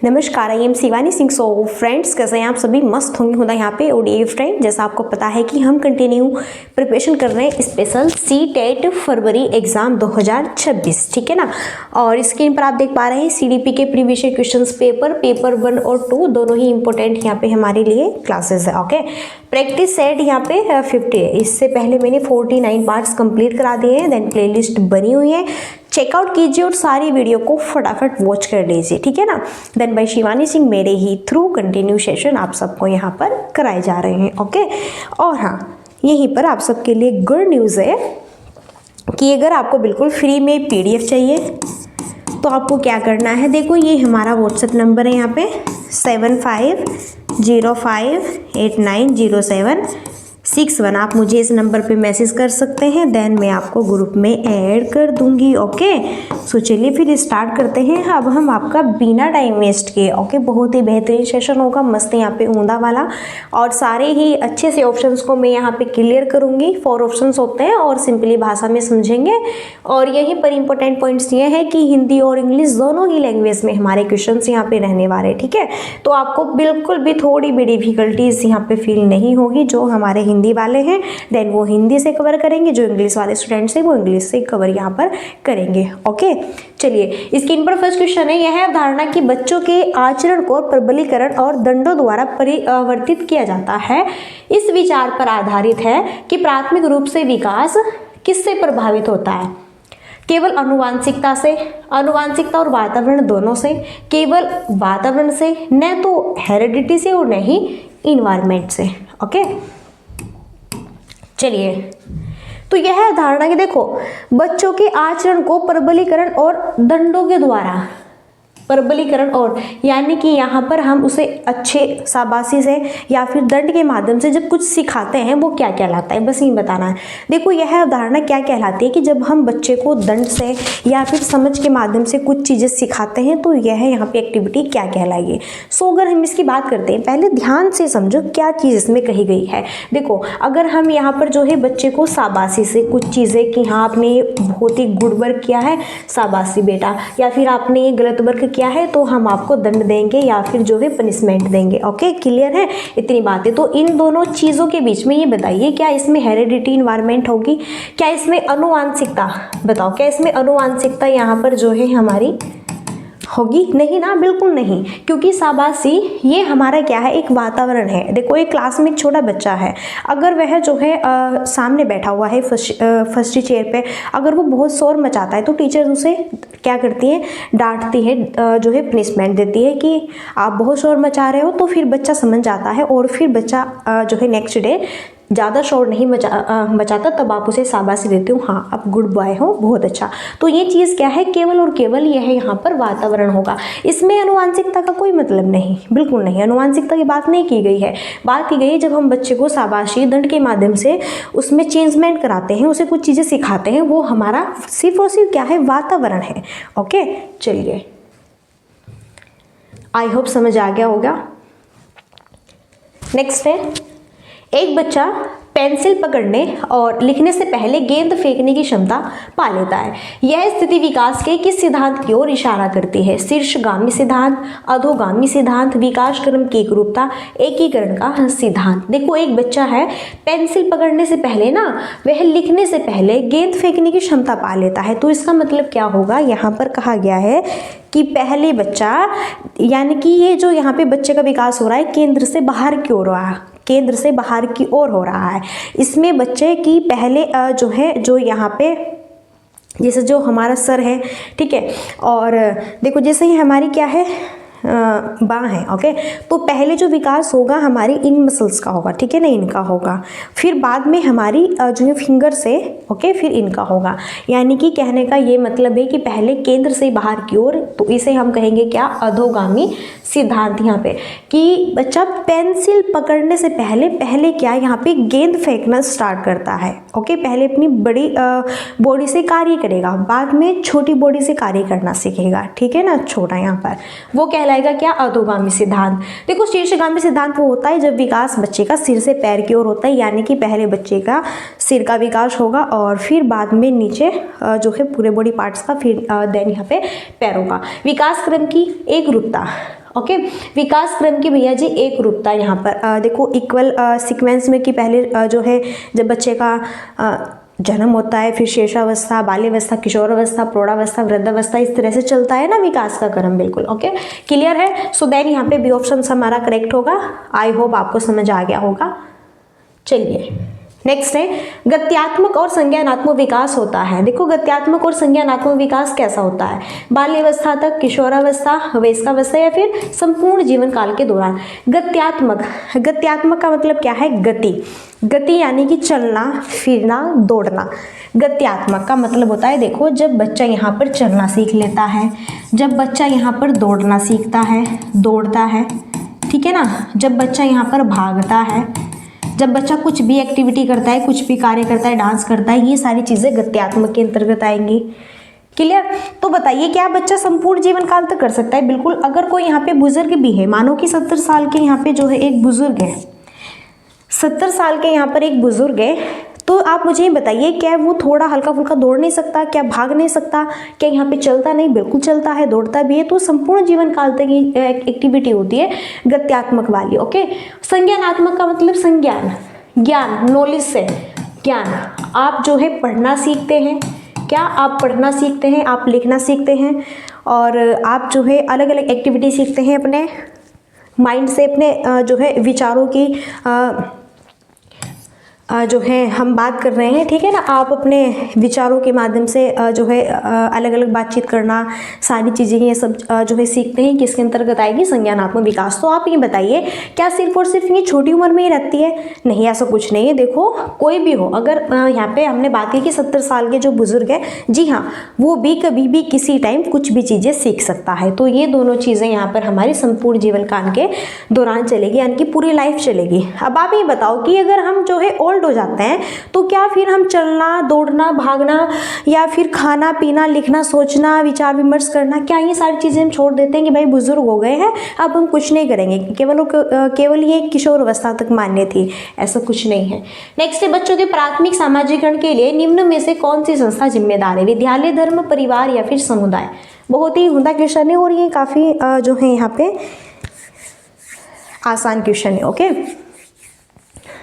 नमस्कार, I am Shivani Singh. So friends, कैसे हैं आप सभी? मस्त होंगे होता यहाँ पे ओडीए फ्रेंड। जैसा आपको पता है कि हम कंटिन्यू प्रिपरेशन कर रहे हैं स्पेशल सीटेट फरवरी एग्जाम 2026, ठीक है ना। और स्क्रीन पर आप देख पा रहे हैं सीडीपी के प्रीवियस क्वेश्चंस पेपर 1 और 2 दोनों ही इंपॉर्टेंट यहाँ पे हमारे लिए क्लासेस है। ओके, प्रैक्टिस सेट यहाँ पे 50 है। इससे पहले मैंने 49 पार्ट्स कंप्लीट करा दिए हैं। देन प्लेलिस्ट बनी हुई है, चेकआउट कीजिए और सारी वीडियो को फटाफट वॉच कर लीजिए, ठीक है ना। देन बाय शिवानी सिंह मेरे ही थ्रू कंटिन्यू सेशन आप सबको यहाँ पर कराए जा रहे हैं। ओके, और हाँ, यहीं पर आप सबके लिए गुड न्यूज़ है कि अगर आपको बिल्कुल फ्री में पीडीएफ चाहिए तो आपको क्या करना है। देखो, ये हमारा व्हाट्सएप नंबर है यहाँ पे 7505890761। आप मुझे इस नंबर पे मैसेज कर सकते हैं। देन मैं आपको ग्रुप में ऐड कर दूंगी। ओके, सो चलिए फिर स्टार्ट करते हैं। अब हम आपका बिना टाइम वेस्ट किए, ओके, बहुत ही बेहतरीन सेशन होगा, मस्त यहाँ पे ऊंधा वाला, और सारे ही अच्छे से ऑप्शंस को मैं यहाँ पे क्लियर करूंगी। 4 ऑप्शंस होते हैं और सिंपली भाषा में समझेंगे। और यहीं पर इंपॉर्टेंट पॉइंट्स ये है कि हिंदी और इंग्लिश दोनों ही लैंग्वेज में हमारे क्वेश्चन यहाँ पे रहने वाले, ठीक है। तो आपको बिल्कुल भी थोड़ी भी डिफिकल्टीज यहाँ पे फील नहीं होगी। जो हमारे हिंदी वाले हैं देन वो हिंदी से कवर करेंगे, जो इंग्लिश वाले स्टूडेंट्स हैं वो इंग्लिश से कवर यहाँ पर करेंगे। ओके, चलिए स्क्रीन पर फर्स्ट क्वेश्चन है। यह है अवधारणा कि बच्चों के आचरण को प्रबलीकरण और दंडों द्वारा परिवर्तित किया जाता है, इस विचार पर आधारित है कि प्राथमिक रूप से विकास किससे प्रभावित होता है। केवल अनुवांशिकता से, अनुवांशिकता और वातावरण दोनों से, केवल वातावरण से, न तो हेरिडिटी से और न ही इन्वायरमेंट से। ओके, चलिए, तो यह है धारणा कि देखो, बच्चों के आचरण को प्रबलीकरण और दंडों के द्वारा, प्रबलीकरण और यानी कि यहाँ पर हम उसे अच्छे शाबाशी से या फिर दंड के माध्यम से जब कुछ सिखाते हैं वो क्या कहलाता है, बस ये बताना है। देखो, यह अवधारणा क्या कहलाती है कि जब हम बच्चे को दंड से या फिर समझ के माध्यम से कुछ चीज़ें सिखाते हैं तो यह यहाँ पे एक्टिविटी क्या कहलाएगी। सो अगर हम इसकी बात करते हैं, पहले ध्यान से समझो क्या चीज़ इसमें कही गई है। देखो, अगर हम यहाँ पर जो है बच्चे को शाबाशी से कुछ चीज़ें कि हाँ आपने बहुत ही गुड वर्क किया है, शाबाशी बेटा, या फिर आपने ये गलत वर्क क्या है तो हम आपको दंड देंगे या फिर जो है पनिशमेंट देंगे। ओके, क्लियर है इतनी बातें। तो इन दोनों चीज़ों के बीच में ये बताइए, क्या इसमें हेरिडिटी इन्वायरमेंट होगी, क्या इसमें अनुवांशिकता, बताओ क्या इसमें अनुवांशिकता यहाँ पर जो है हमारी होगी? नहीं ना, बिल्कुल नहीं, क्योंकि शाबाशी ये हमारा क्या है, एक वातावरण है। देखो, एक क्लास में एक छोटा बच्चा है, अगर वह जो है सामने बैठा हुआ है फर्स्ट चेयर पे, अगर वो बहुत शोर मचाता है तो टीचर उसे क्या करती है, डांटती है, जो है पनिशमेंट देती है कि आप बहुत शोर मचा रहे हो। तो फिर बच्चा समझ जाता है और फिर बच्चा जो है नेक्स्ट डे ज़्यादा शोर नहीं मचाता, तब आप उसे शाबाशी देते हो, हाँ आप गुड बॉय हो, बहुत अच्छा। तो ये चीज़ क्या है, केवल और केवल यह यहाँ पर वातावरण होगा। इसमें अनुवांशिकता का कोई मतलब नहीं, बिल्कुल नहीं, अनुवांशिकता की बात नहीं की गई है। बात की गई है जब हम बच्चे को शाबाशी दंड के माध्यम से उसमें चेंजमेंट कराते हैं, उसे कुछ चीज़ें सिखाते हैं, वो हमारा सिर्फ और सिर्फ क्या है, वातावरण है। ओके, चलिए, आई होप समझ आ गया होगा। नेक्स्ट है, एक बच्चा पेंसिल पकड़ने और लिखने से पहले गेंद फेंकने की क्षमता पा लेता है। यह स्थिति विकास के किस सिद्धांत की ओर इशारा करती है? शीर्षगामी सिद्धांत, अधोगामी सिद्धांत, विकास क्रम की एकरूपता, एकीकरण का सिद्धांत। देखो, एक बच्चा है, पेंसिल पकड़ने से पहले ना वह लिखने से पहले गेंद फेंकने की क्षमता पा लेता है। तो इसका मतलब क्या होगा, यहाँ पर कहा गया है कि पहले बच्चा, यानी कि ये जो यहाँ पे बच्चे का विकास हो रहा है केंद्र से बाहर की ओर हो रहा है, केंद्र से बाहर की ओर हो रहा है। इसमें बच्चे की पहले जो है, जो यहाँ पे जैसे जो हमारा सर है, ठीक है, और देखो जैसे ही हमारी क्या है बाँ है। ओके, तो पहले जो विकास होगा हमारी इन मसल्स का होगा, ठीक है ना, इनका होगा, फिर बाद में हमारी जो है फिंगर से, ओके, फिर इनका होगा। यानी कि कहने का ये मतलब है कि पहले केंद्र से बाहर की ओर, तो इसे हम कहेंगे क्या, अधोगामी सिद्धांत। यहाँ पे कि बच्चा पेंसिल पकड़ने से पहले क्या यहाँ पे गेंद फेंकना स्टार्ट करता है। ओके, पहले अपनी बड़ी बॉडी से कार्य करेगा, बाद में छोटी बॉडी से कार्य करना सीखेगा, ठीक है ना, छोटा यहाँ पर वो कहलाएगा क्या, अधोगामी सिद्धांत। देखो, शीर्षगामी सिद्धांत वो होता है जब विकास बच्चे का सिर से पैर की ओर होता है, यानी कि पहले बच्चे का सिर का विकास होगा और फिर बाद में नीचे जो है पूरे बॉडी पार्ट्स का, फिर देन यहाँ पे पैरों का। विकास क्रम की एकरूपता, ओके। विकास क्रम की भैया जी एक रूपता यहाँ पर देखो इक्वल सीक्वेंस में कि पहले जो है जब बच्चे का जन्म होता है, फिर शेषावस्था, बाल्यावस्था, किशोरावस्था, प्रौढ़ावस्था, वृद्धावस्था, इस तरह से चलता है ना विकास का क्रम, बिल्कुल ओके क्लियर है। सो देन यहाँ पे बी ऑप्शन हमारा करेक्ट होगा। आई होप आपको समझ आ गया होगा। चलिए नेक्स्ट है गत्यात्मक और संज्ञानात्मक विकास होता है। देखो गत्यात्मक और संज्ञानात्मक विकास कैसा होता है, बाल्यावस्था तक, किशोरावस्था, वयस्कावस्था या फिर संपूर्ण जीवन काल के दौरान। गत्यात्मक का मतलब क्या है, गति यानी कि चलना, फिरना, दौड़ना। गत्यात्मक का मतलब होता है देखो जब बच्चा यहाँ पर चलना सीख लेता है, जब बच्चा यहाँ पर दौड़ना सीखता है, दौड़ता है, ठीक है ना, जब बच्चा यहाँ पर भागता है, जब बच्चा कुछ भी एक्टिविटी करता है, कुछ भी कार्य करता है, डांस करता है, ये सारी चीज़ें गत्यात्मक के अंतर्गत आएंगी। क्लियर। तो बताइए क्या बच्चा संपूर्ण जीवन काल तक कर सकता है? बिल्कुल। अगर कोई यहाँ पे बुजुर्ग भी है, मानो कि 70 साल के यहाँ पे जो है एक बुजुर्ग है, 70 साल के यहाँ पर एक बुजुर्ग है, तो आप मुझे ये बताइए क्या वो थोड़ा हल्का फुल्का दौड़ नहीं सकता, क्या भाग नहीं सकता, क्या यहाँ पे चलता नहीं? बिल्कुल चलता है, दौड़ता भी है। तो संपूर्ण जीवन काल तक की एक्टिविटी होती है गत्यात्मक वाली। ओके। संज्ञानात्मक का मतलब संज्ञान, ज्ञान, नॉलेज से ज्ञान। आप जो है पढ़ना सीखते हैं, क्या आप पढ़ना सीखते हैं, आप लिखना सीखते हैं, और आप जो है अलग अलग एक्टिविटी सीखते हैं अपने माइंड से, अपने जो है विचारों की जो है हम बात कर रहे हैं, ठीक है ना। आप अपने विचारों के माध्यम से जो है अलग अलग बातचीत करना, सारी चीज़ें ये सब जो है सीखते हैं, किसके अंतर्गत आएगी? संज्ञानात्मक विकास। तो आप ये बताइए क्या सिर्फ और सिर्फ ये छोटी उम्र में ही रहती है? नहीं, ऐसा कुछ नहीं है। देखो कोई भी हो, अगर यहाँ पे हमने बात की कि 70 साल के जो बुजुर्ग है, जी हाँ, वो भी कभी भी किसी टाइम कुछ भी चीज़ें सीख सकता है। तो ये दोनों चीज़ें यहाँ पर हमारी संपूर्ण जीवन काल के दौरान चलेगी, यानी कि पूरी लाइफ चलेगी। अब आप ये बताओ कि अगर हम जो है हो जाते हैं तो क्या फिर हम चलना, दौड़ना, भागना या फिर खाना पीना, लिखना, सोचना, विचार विमर्श करना, क्या ये सारी चीजें हम छोड़ देते हैं कि भाई बुजुर्ग हो गए हैं अब हम कुछ नहीं करेंगे, केवल ये किशोर अवस्था तक मान्य थी? ऐसा कुछ नहीं है। नेक्स्ट है बच्चों के प्राथमिक सामाजिकरण के लिए निम्न में से कौन सी संस्था जिम्मेदार है? विद्यालय, धर्म, परिवार या फिर समुदाय? बहुत ही उम्दा क्वेश्चन है और ये काफी जो है यहाँ पे आसान क्वेश्चन है। ओके।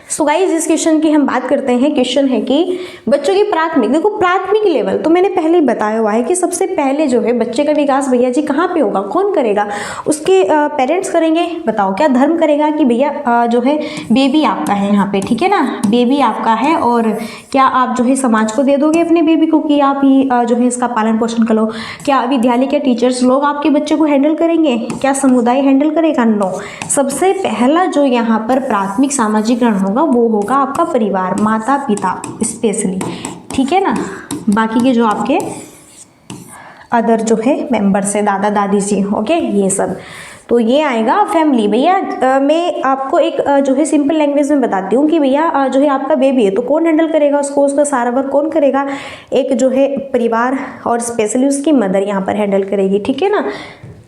सो गाइस इस क्वेश्चन की हम बात करते हैं। क्वेश्चन है कि बच्चों की प्राथमिक, देखो प्राथमिक लेवल तो मैंने पहले ही बताया हुआ है कि सबसे पहले जो है बच्चे का विकास भैया जी कहाँ पे होगा, कौन करेगा? उसके पेरेंट्स करेंगे। बताओ क्या धर्म करेगा कि भैया जो है बेबी आपका है यहाँ पे, ठीक है ना, बेबी आपका है, और क्या आप जो है समाज को दे दोगे अपने बेबी को कि आप ही जो है इसका पालन पोषण करो? क्या विद्यालय के टीचर्स लोग आपके बच्चे को हैंडल करेंगे? क्या समुदाय हैंडल करेगा? नो। सबसे पहला जो यहाँ पर प्राथमिक सामाजिकरण होगा वो होगा आपका परिवार, माता पिता स्पेशली, ठीक है ना। बाकी के जो आपके अदर जो है मेंबर्स है, दादा दादी जी, ओके, ये सब, तो ये आएगा फैमिली। भैया मैं आपको एक जो है सिंपल लैंग्वेज में बताती हूँ कि भैया जो है आपका बेबी है तो कौन हैंडल करेगा उसको, उसका सारा वर्क कौन करेगा? एक जो है परिवार, और स्पेशली उसकी मदर यहाँ पर हैंडल करेगी, ठीक है ना।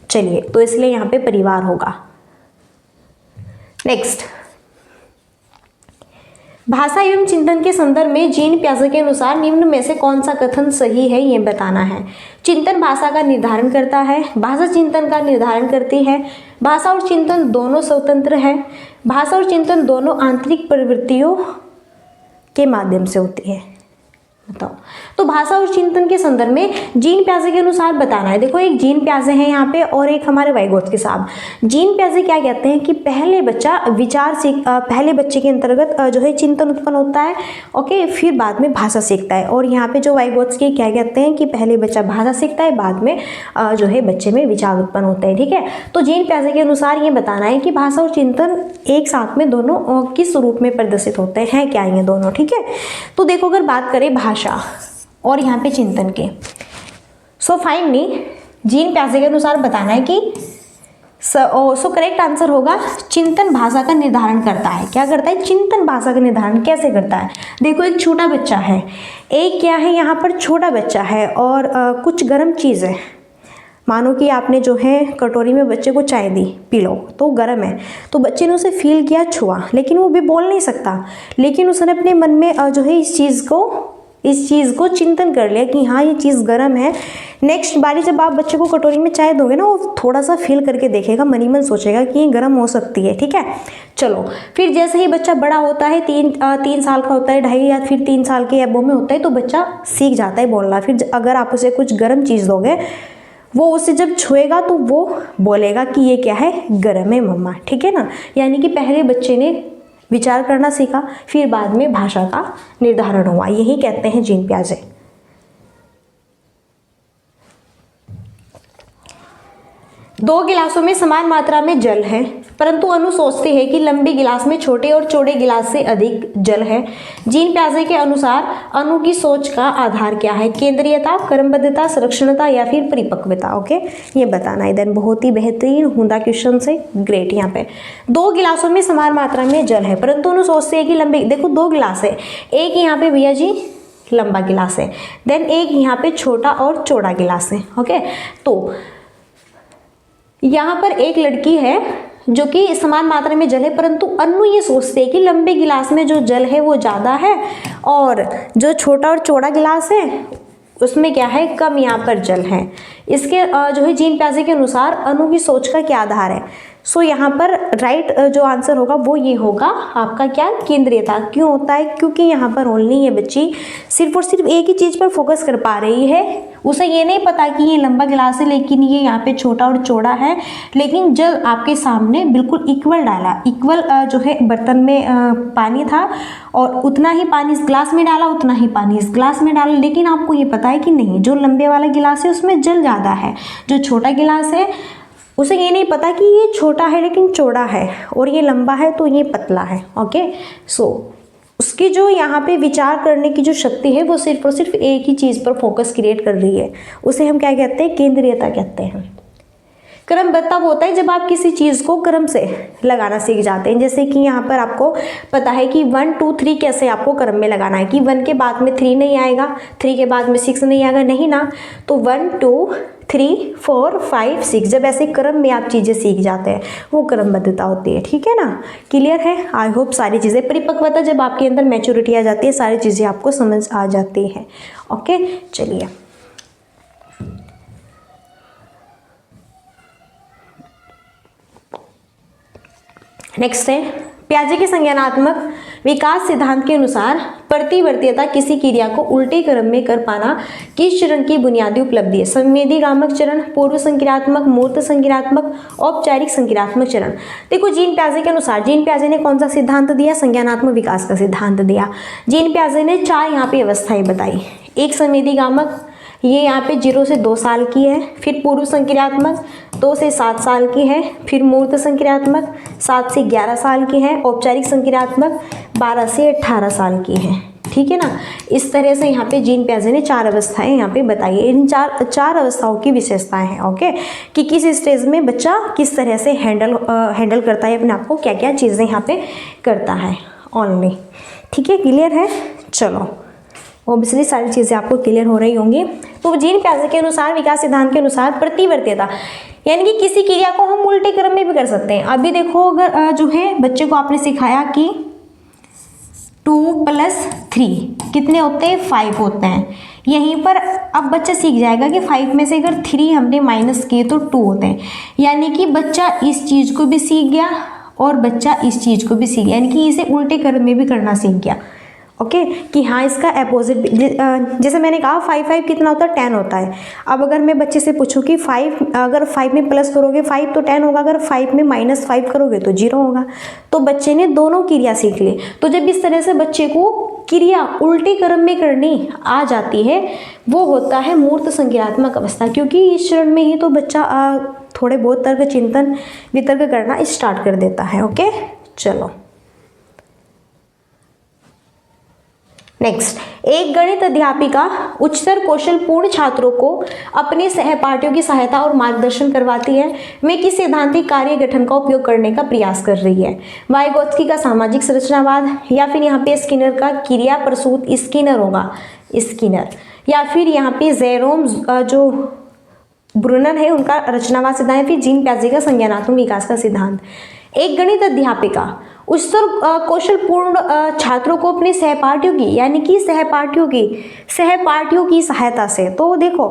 चलिए, तो इसलिए यहाँ पे परिवार होगा। नेक्स्ट, भाषा एवं चिंतन के संदर्भ में जीन प्याजे के अनुसार निम्न में से कौन सा कथन सही है ये बताना है। चिंतन भाषा का निर्धारण करता है, भाषा चिंतन का निर्धारण करती है, भाषा और चिंतन दोनों स्वतंत्र है, भाषा और चिंतन दोनों आंतरिक प्रवृत्तियों के माध्यम से होती है। बताओ। तो भाषा और चिंतन के संदर्भ में जीन प्याजे के अनुसार बताना है। देखो एक जीन प्याजे हैं यहाँ पे और एक हमारे वाइगोत्स्की साहब। जीन प्याजे क्या कहते हैं कि पहले बच्चा विचार सीख, पहले बच्चे के अंतर्गत जो है चिंतन उत्पन्न होता है, ओके, फिर बाद में भाषा सीखता है। और यहाँ पे जो वाइगोत्स्की क्या कहते हैं कि पहले बच्चा भाषा सीखता है, बाद में जो है बच्चे में विचार उत्पन्न होते हैं, ठीक है। तो जीन प्याजे के अनुसार ये बताना है कि भाषा और चिंतन एक साथ में दोनों किस रूप में प्रदर्शित होते हैं, क्या ये दोनों, ठीक है। तो देखो अगर बात करें भाषा और यहाँ पे चिंतन के, सो फाइनली जीन प्याजे के अनुसार बताना है कि सो करेक्ट आंसर होगा चिंतन भाषा का निर्धारण करता है। क्या करता है? चिंतन भाषा का निर्धारण कैसे करता है? देखो एक छोटा बच्चा है, एक क्या है यहाँ पर छोटा बच्चा है और कुछ गर्म चीज़ है, मानो कि आपने जो है कटोरी में बच्चे को चाय दी, पी लो, तो गर्म है, तो बच्चे ने उसे फील किया, छुआ, लेकिन वो भी बोल नहीं सकता, लेकिन उसने अपने मन में जो है इस चीज़ को इस चीज़ को चिंतन कर लिया कि हाँ ये चीज़ गर्म है। नेक्स्ट बारी जब आप बच्चे को कटोरी में चाय दोगे ना, वो थोड़ा सा फील करके देखेगा, मन ही मन सोचेगा कि ये गर्म हो सकती है। ठीक है, चलो फिर जैसे ही बच्चा बड़ा होता है, 3 साल का होता है, 2.5 या फिर 3 साल के अबो में होता है, तो बच्चा सीख जाता है बोलना। फिर अगर आप उसे कुछ गर्म चीज़ दोगे, वो उसे जब छुएगा तो वो बोलेगा कि ये क्या है, गर्म है मम्मा। ठीक है ना, यानी कि पहले बच्चे ने विचार करना सीखा, फिर बाद में भाषा का निर्धारण हुआ। यही कहते हैं जीन पियाजे। दो गिलासों में समान मात्रा में जल है, परंतु अनु सोचती है कि लंबे गिलास में छोटे और चौड़े गिलास से अधिक जल है। जीन पियाजे के अनुसार अनु की सोच का आधार क्या है? केंद्रीयता, क्रमबद्धता, संरक्षणता या फिर परिपक्वता। ओके, ये बताना है। देन बहुत ही बेहतरीन हुंदा क्वेश्चन से, ग्रेट। यहाँ पे 2 गिलासों में समान मात्रा में जल है, परंतु अनु सोचती है कि लंबे, देखो 2 गिलास है, एक यहाँ पे भैया जी लंबा गिलास है, देन एक यहाँ पे छोटा और चौड़ा गिलास है। ओके, तो यहाँ पर एक लड़की है जो कि समान मात्रा में जल है, परंतु अनु ये सोचते हैं कि लंबे गिलास में जो जल है वो ज़्यादा है और जो छोटा और चौड़ा गिलास है उसमें क्या है, कम यहाँ पर जल है। इसके जो है जीन पियाजे के अनुसार अनु की सोच का क्या आधार है? सो यहाँ पर राइट जो आंसर होगा वो ये होगा आपका क्या, केंद्रीयता। क्यों होता है? क्योंकि यहाँ पर ओनली ये बच्ची सिर्फ और सिर्फ एक ही चीज़ पर फोकस कर पा रही है। उसे ये नहीं पता कि ये लंबा गिलास है लेकिन ये यहाँ पे छोटा और चौड़ा है, लेकिन जल आपके सामने बिल्कुल इक्वल डाला, इक्वल जो है बर्तन में पानी था और उतना ही पानी इस ग्लास में डाला, उतना ही पानी इस ग्लास में डाला, लेकिन आपको ये पता है कि नहीं, जो लंबे वाला गिलास है उसमें जल ज़्यादा है, जो छोटा गिलास है उसे ये नहीं पता कि ये छोटा है लेकिन चौड़ा है और ये लंबा है तो ये पतला है। ओके, सो उसकी जो यहाँ पे विचार करने की जो शक्ति है वो सिर्फ और सिर्फ एक ही चीज़ पर फोकस क्रिएट कर रही है, उसे हम क्या कहते हैं, केंद्रीयता कहते हैं। क्रमबद्ध तब होता है जब आप किसी चीज़ को क्रम से लगाना सीख जाते हैं। जैसे कि यहाँ पर आपको पता है कि 1 2 3 कैसे आपको क्रम में लगाना है, कि 1 के बाद में 3 नहीं आएगा, 3 के बाद में 6 नहीं आएगा, नहीं ना, तो 1 2 3 4 5 6 जब ऐसे क्रम में आप चीज़ें सीख जाते हैं वो क्रमबद्धता होती है। ठीक है ना, क्लियर है? आई होप सारी चीज़ें, परिपक्वता जब आपके अंदर मैच्योरिटी आ जाती है, सारी चीज़ें आपको समझ आ जाती हैं। ओके, चलिए नेक्स्ट है, पियाजे के संज्ञानात्मक विकास सिद्धांत के अनुसार प्रतिवर्तीयता किसी क्रिया को उल्टे क्रम में कर पाना किस चरण की बुनियादी उपलब्धि है? संवेदीगामक चरण, पूर्व संक्रियात्मक, मूर्त संक्रियात्मक, औपचारिक संक्रियात्मक चरण। देखो जीन पियाजे के अनुसार, जीन पियाजे ने कौन सा सिद्धांत दिया? संज्ञानात्मक विकास का सिद्धांत दिया। जीन पियाजे ने 4 यहाँ पे अवस्थाएं बताई। एक संवेदीगामक, ये यहाँ पे 0 से 2 साल की है, फिर पूर्व संक्रियात्मक 2 से 7 साल की है, फिर मूर्त संक्रियात्मक 7 से 11 साल की है, औपचारिक संक्रियात्मक 12 से 18 साल की है। ठीक है ना, इस तरह से यहाँ पे जीन पियाजे ने 4 अवस्थाएं यहाँ पे बताई है। इन चार अवस्थाओं की विशेषताएं हैं। ओके, कि किस स्टेज में बच्चा किस तरह से हैंडल करता है अपने आप को, क्या क्या चीज़ें यहाँ पे करता है ओनली। ठीक है, क्लियर है? चलो ऑब्वियसली सारी चीज़ें आपको क्लियर हो रही होंगी। तो जीन पियाजे के अनुसार, विकास सिद्धांत के अनुसार प्रतिवर्तीयता यानी कि किसी क्रिया को हम उल्टे क्रम में भी कर सकते हैं। अभी देखो, अगर जो है बच्चे को आपने सिखाया कि 2 + 3 कितने होते हैं? 5 होते हैं। यहीं पर अब बच्चा सीख जाएगा कि 5 में से अगर 3 हमने माइनस किए तो 2 होते हैं, यानी कि बच्चा इस चीज़ को भी सीख गया और बच्चा इस चीज़ को भी सीख गया, यानी कि इसे उल्टे क्रम में भी करना सीख गया। ओके, कि हाँ इसका अपोजिट, जैसे मैंने कहा 5 कितना होता है? 10 होता है। अब अगर मैं बच्चे से पूछूं कि 5, अगर 5 में प्लस करोगे 5 तो 10 होगा, अगर 5 में -5 करोगे तो 0 होगा। तो बच्चे ने दोनों क्रिया सीख ली। तो जब इस तरह से बच्चे को क्रिया उल्टे क्रम में करनी आ जाती है वो होता है मूर्त संक्रियात्मक अवस्था, क्योंकि इस चरण में ही तो बच्चा थोड़े बहुत तर्क, चिंतन, वितर्क करना स्टार्ट कर देता है। ओके, चलो नेक्स्ट, एक गणित अध्यापिका उच्चतर कौशल पूर्ण छात्रों को अपने सहपाठियों की सहायता और मार्गदर्शन करवाती है। वे किस सैद्धांतिक कार्य गठन का उपयोग करने का प्रयास कर रही है? वाइगोत्स्की का सामाजिक संरचनावाद, या फिर यहाँ पे स्किनर का क्रिया प्रसूत स्किनर होगा, स्किनर, या फिर यहाँ पे जेरोम जो ब्रुनर है उनका रचनावाद सिद्धांत, फिर जीन पियाजे का संज्ञानात्मक विकास का सिद्धांत। एक गणित अध्यापिका उच्चतर कौशलपूर्ण छात्रों को अपने सहपाठियों की यानी कि सहपाठियों की सहायता से, तो देखो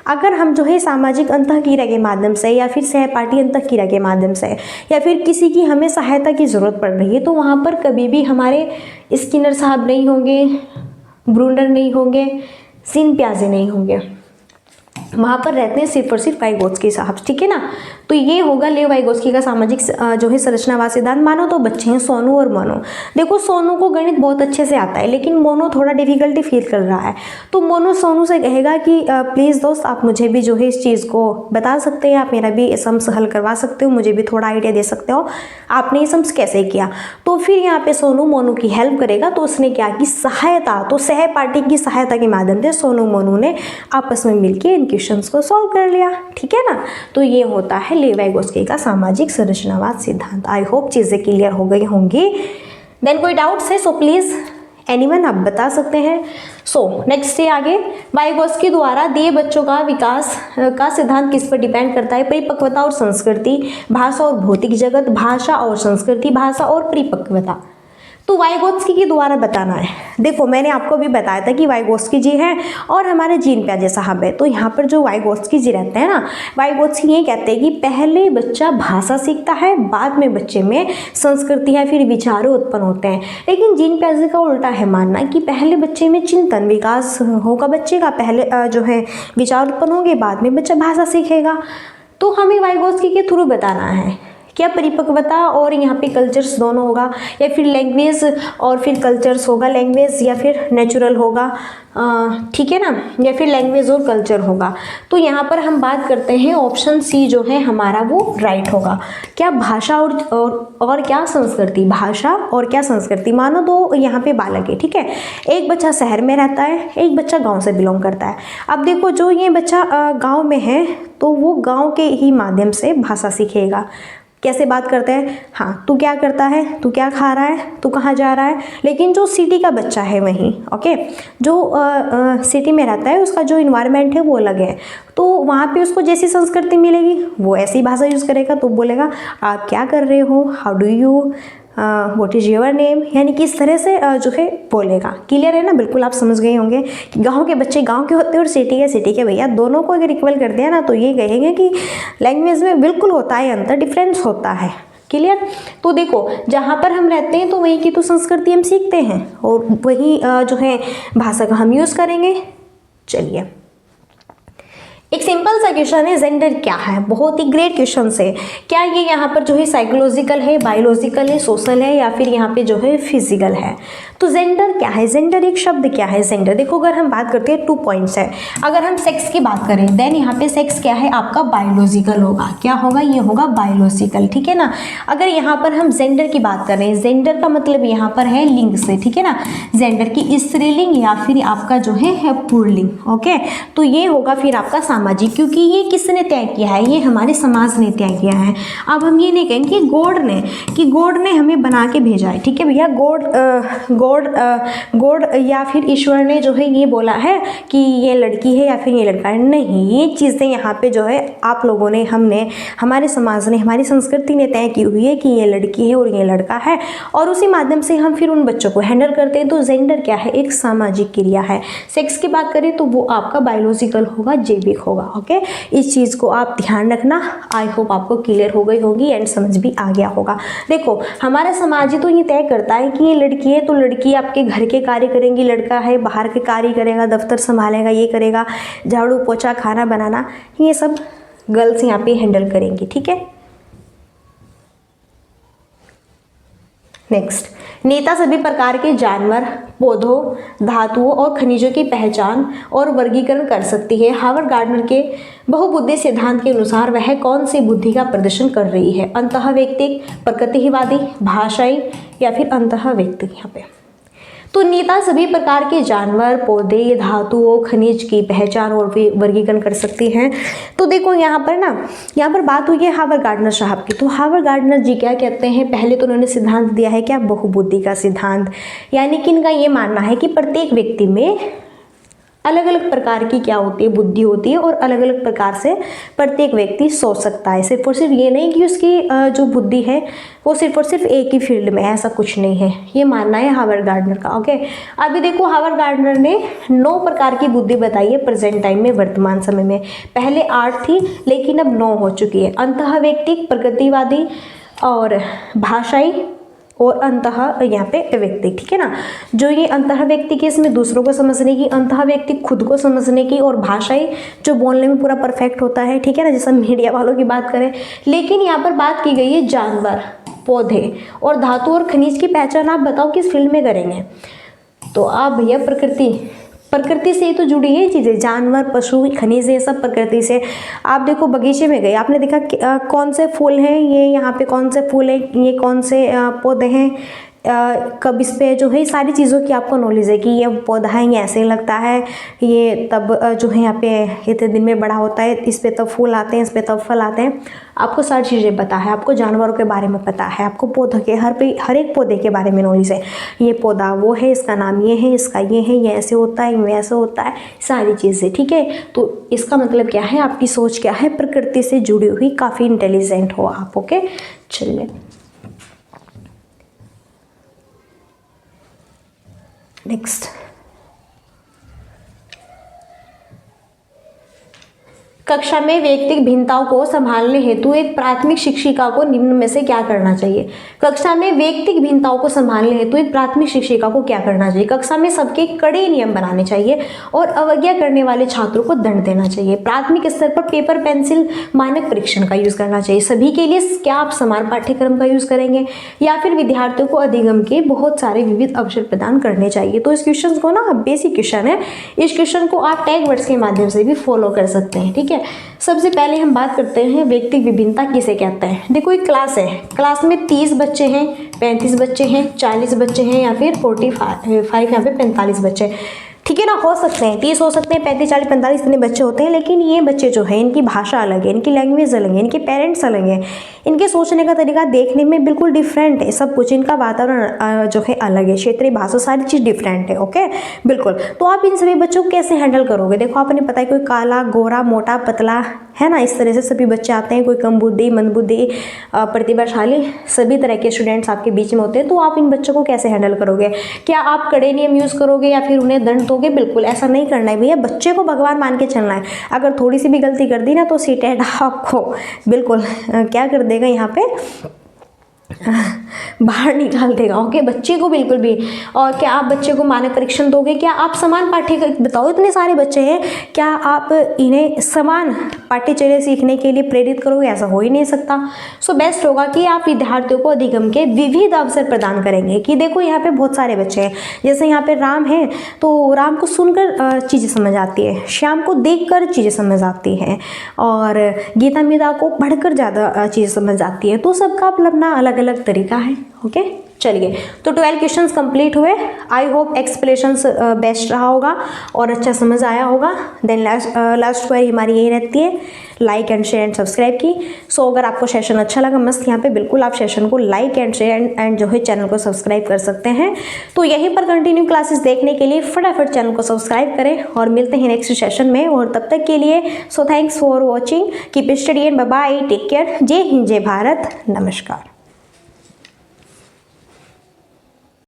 अगर हम जो है सामाजिक अंतःक्रिया के माध्यम से या फिर सहपाठी अंतःक्रिया के माध्यम से या फिर किसी की हमें सहायता की ज़रूरत पड़ रही है, तो वहाँ पर कभी भी हमारे स्किनर साहब नहीं होंगे, ब्रूनर नहीं होंगे, सीन प्याजे नहीं होंगे, वहाँ पर रहते हैं सिर्फ और सिर्फ वाइगोत्स्की साहब, ठीक है ना। तो ये होगा लेव वाइगोत्स्की का सामाजिक जो है संरचनावाद सिद्धांत। मानो तो बच्चे हैं सोनू और मोनू। देखो सोनू को गणित बहुत अच्छे से आता है लेकिन मोनू थोड़ा डिफिकल्टी फील कर रहा है, तो मोनू सोनू से कहेगा कि प्लीज़ दोस्त आप मुझे भी जो है इस चीज़ को बता सकते हैं, आप मेरा भी सम्स हल करवा सकते हो, मुझे भी थोड़ा आइडिया दे सकते हो आपने ये सम्स कैसे किया। तो फिर यहाँ पे सोनू मोनू की हेल्प करेगा। तो उसने क्या की सहायता, तो सहपाठी की सहायता के माध्यम से सोनू मोनू ने आपस में मिलकर इन क्वेश्चंस को सॉल्व कर लिया, ठीक है ना। तो ये होता है लेव वाइगोत्स्की का सामाजिक संरचनावाद सिद्धांत। आई होप चीजें क्लियर हो गई होंगी। देन कोई डाउट्स है सो प्लीज एनीवन आप बता सकते हैं। सो नेक्स्ट है आगे, वाइगोत्स्की द्वारा दिए बच्चों का विकास का सिद्धांत किस पर डिपेंड करता है? परिपक्वता और संस्कृति, भाषा और भौतिक जगत, भाषा और संस्कृति, भाषा और परिपक्वता। तो वाइगोत्स्की के द्वारा बताना है। देखो मैंने आपको भी बताया था कि वाइगोत्स्की जी हैं और हमारे जीन प्याजे साहब है। तो यहाँ पर जो वाइगोत्स्की जी रहते हैं ना, वाइगोत्स्की ये कहते हैं कि पहले बच्चा भाषा सीखता है, बाद में बच्चे में संस्कृति या फिर विचारों उत्पन्न होते हैं। लेकिन जीन प्याजे का उल्टा है मानना कि पहले बच्चे में चिंतन विकास होगा, बच्चे का पहले जो है विचार उत्पन्न होंगे, बाद में बच्चा भाषा सीखेगा। तो हमें वाइगोत्स्की के थ्रू बताना है क्या परिपक्वता और यहाँ पे कल्चर्स दोनों होगा या फिर लैंग्वेज और फिर कल्चर्स होगा, लैंग्वेज या फिर नेचुरल होगा, ठीक है ना, या फिर लैंग्वेज और कल्चर होगा। तो यहाँ पर हम बात करते हैं ऑप्शन सी जो है हमारा वो राइट होगा। क्या भाषा और क्या संस्कृति, भाषा और क्या संस्कृति। मानो तो यहाँ पे बालक है, ठीक है, एक बच्चा शहर में रहता है, एक बच्चा गांव से बिलोंग करता है। अब देखो जो ये बच्चा गांव में है तो वो गांव के ही माध्यम से भाषा सीखेगा। कैसे बात करते हैं, हाँ तू क्या करता है, तू क्या खा रहा है, तू कहाँ जा रहा है। लेकिन जो सिटी का बच्चा है वहीं ओके, जो सिटी में रहता है उसका जो इन्वायरमेंट है वो अलग है, तो वहाँ पे उसको जैसी संस्कृति मिलेगी वो ऐसी भाषा यूज़ करेगा। तो बोलेगा आप क्या कर रहे हो, how do you, what is your name, यानी कि इस तरह से जो है बोलेगा। क्लियर है ना, बिल्कुल आप समझ गए होंगे कि गांव के बच्चे गांव के होते हैं और सिटी के भैया, दोनों को अगर इक्वल कर दिया ना तो ये कहेंगे कि लैंग्वेज में बिल्कुल होता है अंतर, डिफरेंस होता है। क्लियर। तो देखो जहाँ पर हम रहते हैं तो वहीं की तो संस्कृति हम सीखते हैं और वहीं जो है भाषा का हम यूज़ करेंगे। चलिए एक सिंपल सा क्वेश्चन है, जेंडर क्या है, बहुत ही ग्रेट क्वेश्चन है। क्या ये यहाँ पर जो है साइकोलॉजिकल है, बायोलॉजिकल है, सोशल है या फिर यहाँ पे जो है फिजिकल है। तो जेंडर क्या है, जेंडर एक शब्द क्या है जेंडर। देखो अगर हम बात करते हैं 2 पॉइंट्स है। अगर हम सेक्स की बात करें देन यहाँ पे सेक्स क्या है आपका बायोलॉजिकल होगा, क्या होगा ये होगा बायोलॉजिकल, ठीक है ना। अगर यहाँ पर हम जेंडर की बात करें, जेंडर का मतलब यहाँ पर है लिंग से, ठीक है ना, जेंडर की स्त्रीलिंग या फिर आपका जो है पुल्लिंग, ओके। तो ये होगा फिर आपका सामाजिक, क्योंकि ये किसने तय किया है, ये हमारे समाज ने तय किया है। अब हम ये नहीं कहेंगे कि गॉड ने हमें बना के भेजा है, ठीक है भैया, गॉड या फिर ईश्वर ने जो है ये बोला है कि ये लड़की है या फिर ये लड़का है, नहीं। ये चीज़ें यहाँ पे जो है आप लोगों ने, हमने, हमारे समाज ने, हमारी संस्कृति ने तय की हुई है कि ये लड़की है और ये लड़का है, और उसी माध्यम से हम फिर उन बच्चों को हैंडल करते हैं। तो जेंडर क्या है, एक सामाजिक क्रिया है। सेक्स की बात करें तो वो आपका बायोलॉजिकल होगा, जैविक होगा, ओके। इस चीज़ को आप ध्यान रखना। आई होप आपको क्लियर हो गई होगी एंड समझ भी आ गया होगा। देखो हमारा समाज ही तो ये तय करता है कि ये लड़की है तो लड़की आपके घर के कार्य करेंगी, लड़का है बाहर के कार्य करेगा, दफ्तर संभालेगा, ये करेगा, झाड़ू पोछा खाना बनाना, ये सब गर्ल्स यहाँ पे हैंडल करेंगी, ठीक है। नेक्स्ट, नेता सभी प्रकार के जानवर, पौधों, धातुओं और खनिजों की पहचान और वर्गीकरण कर सकती है। हावर्ड गार्डनर के बहुबुद्धि सिद्धांत के अनुसार वह कौन सी बुद्धि का प्रदर्शन कर रही है, अंतःवैयक्तिक, प्रकृतिवादी, भाषाई या फिर अंतःवैयक्तिक। यहाँ पे तो नेता सभी प्रकार के जानवर, पौधे, धातुओं, खनिज की पहचान और वर्गीकरण कर सकती हैं। तो देखो यहाँ पर बात हुई है हावर्ड गार्डनर साहब की। तो हावर्ड गार्डनर जी क्या कहते हैं, पहले तो उन्होंने सिद्धांत दिया है क्या, बहुबुद्धि का सिद्धांत, यानी कि इनका ये मानना है कि प्रत्येक व्यक्ति में अलग अलग प्रकार की क्या होती है, बुद्धि होती है, और अलग अलग प्रकार से प्रत्येक व्यक्ति सोच सकता है। सिर्फ और सिर्फ ये नहीं कि उसकी जो बुद्धि है वो सिर्फ और सिर्फ एक ही फील्ड में है, ऐसा कुछ नहीं है, ये मानना है हावर्ड गार्डनर का। ओके, अभी देखो हावर्ड गार्डनर ने 9 प्रकार की बुद्धि बताई है प्रेजेंट टाइम में, वर्तमान समय में। पहले 8 थी लेकिन अब 9 हो चुकी है। अंतःवैयक्तिक, प्रगतिवादी और भाषाई और अंतः यहाँ पे व्यक्ति, ठीक है ना। जो ये अंतः व्यक्ति की, इसमें दूसरों को समझने की, अंतः व्यक्ति खुद को समझने की, और भाषाई जो बोलने में पूरा परफेक्ट होता है, ठीक है ना, जैसे मीडिया वालों की बात करें। लेकिन यहाँ पर बात की गई है जानवर, पौधे और धातु और खनिज की पहचान आप बताओ किस फील्ड में करेंगे। तो आप भैया प्रकृति से ही तो जुड़ी है चीज़ें, जानवर, पशु, खनिज, ये सब प्रकृति से। आप देखो बगीचे में गए, आपने देखा कौन से फूल हैं, ये यहाँ पे कौन से फूल हैं, ये कौन से पौधे हैं, कब इस पे जो है सारी चीज़ों की आपको नॉलेज है कि ये पौधा है, ये ऐसे लगता है, ये तब जो है यहाँ पे इतने दिन में बड़ा होता है, इस पे तब फूल आते हैं, इस पे तब फल आते हैं। आपको सारी चीज़ें पता है, आपको जानवरों के बारे में पता है, आपको पौधों के हर एक पौधे के बारे में नॉलेज है। ये पौधा वो है, इसका नाम ये है, इसका ये है, ये ऐसे होता है, ये ऐसे होता है, सारी चीज़ें, ठीक है। तो इसका मतलब क्या है, आपकी सोच क्या है, प्रकृति से जुड़ी हुई, काफ़ी इंटेलिजेंट हो आप। ओके, चलिए नेक्स्ट। कक्षा में व्यक्तिगत भिन्नताओं को संभालने हेतु एक प्राथमिक शिक्षिका को निम्न में से क्या करना चाहिए। कक्षा में व्यक्तिगत भिन्नताओं को संभालने हेतु एक प्राथमिक शिक्षिका को क्या करना चाहिए। कक्षा में सबके कड़े नियम बनाने चाहिए और अवज्ञा करने वाले छात्रों को दंड देना चाहिए। प्राथमिक स्तर पर पेपर पेंसिल मानक परीक्षण का यूज़ करना चाहिए। सभी के लिए क्या आप समान पाठ्यक्रम का यूज़ करेंगे या फिर विद्यार्थियों को अधिगम के बहुत सारे विविध अवसर प्रदान करने चाहिए। तो इस क्वेश्चन को ना बेसिक क्वेश्चन है, इस क्वेश्चन को आप टैग वर्ड्स के माध्यम से भी फॉलो कर सकते हैं, ठीक है। सबसे पहले हम बात करते हैं व्यक्तिगत विभिन्नता किसे कहते हैं। देखो एक क्लास है, क्लास में 30 बच्चे हैं, 35 बच्चे हैं, 40 बच्चे हैं या फिर 45 यहाँ पे 45 बच्चे, ठीक है ना। हो सकते हैं 30 हो सकते हैं, 35, 40, 45 इतने बच्चे होते हैं। लेकिन ये बच्चे जो है इनकी भाषा अलग है, इनकी लैंग्वेज अलग है, इनके पेरेंट्स अलग हैं, इनके सोचने का तरीका देखने में बिल्कुल डिफरेंट है, सब कुछ इनका वातावरण जो है अलग है, क्षेत्रीय भाषा सारी चीज़ डिफरेंट है। ओके, बिल्कुल। तो आप इन सभी बच्चों को कैसे हैंडल करोगे। देखो आपने पता है कोई काला, गोरा, मोटा, पतला, है ना, इस तरह से सभी बच्चे आते हैं। कोई कम बुद्धि, मंद बुद्धि, प्रतिभाशाली, सभी तरह के स्टूडेंट्स आपके बीच में होते हैं। तो आप इन बच्चों को कैसे हैंडल करोगे। क्या आप कड़े नियम यूज़ करोगे या फिर उन्हें दंड दोगे। बिल्कुल ऐसा नहीं करना है भैया, बच्चे को भगवान मान के चलना है। अगर थोड़ी सी भी गलती कर दी ना तो सीटेड आपको बिल्कुल क्या कर देगा यहाँ पे, बाहर निकाल देगा। ओके, बच्चे को बिल्कुल भी। और क्या आप बच्चे को मानक परीक्षण दोगे। क्या आप समान पाठ्यक्रम, बताओ इतने सारे बच्चे हैं, क्या आप इन्हें समान पाठ्यचर्या सीखने के लिए प्रेरित करोगे। ऐसा हो ही नहीं सकता। सो बेस्ट होगा कि आप विद्यार्थियों को अधिगम के विविध अवसर प्रदान करेंगे। कि देखो यहाँ पे बहुत सारे बच्चे हैं, जैसे यहाँ पे राम है तो राम को सुनकर चीज़ें समझ आती है, श्याम को देख कर चीज़ें समझ आती हैं, और गीता मीता को पढ़कर ज़्यादा चीज़ें समझ आती है। तो सबका अपना अलग अलग तरीका है। ओके, चलिए तो 12 क्वेश्चंस कंप्लीट हुए। आई होप एक्सप्लेनेशंस बेस्ट रहा होगा और अच्छा समझ आया होगा। देन लास्ट क्वेरी हमारी यही रहती है, like and share and subscribe की। सो अगर आपको सेशन अच्छा लगा मस्त, यहाँ पे बिल्कुल आप सेशन को लाइक एंड शेयर एंड जो है चैनल को सब्सक्राइब कर सकते हैं। तो यहीं पर कंटिन्यू क्लासेस देखने के लिए फटाफट चैनल को सब्सक्राइब करें और मिलते हैं नेक्स्ट सेशन में। और तब तक के लिए so thanks for watching, keep study and bye bye, take care. जय हिंद, जय भारत, नमस्कार।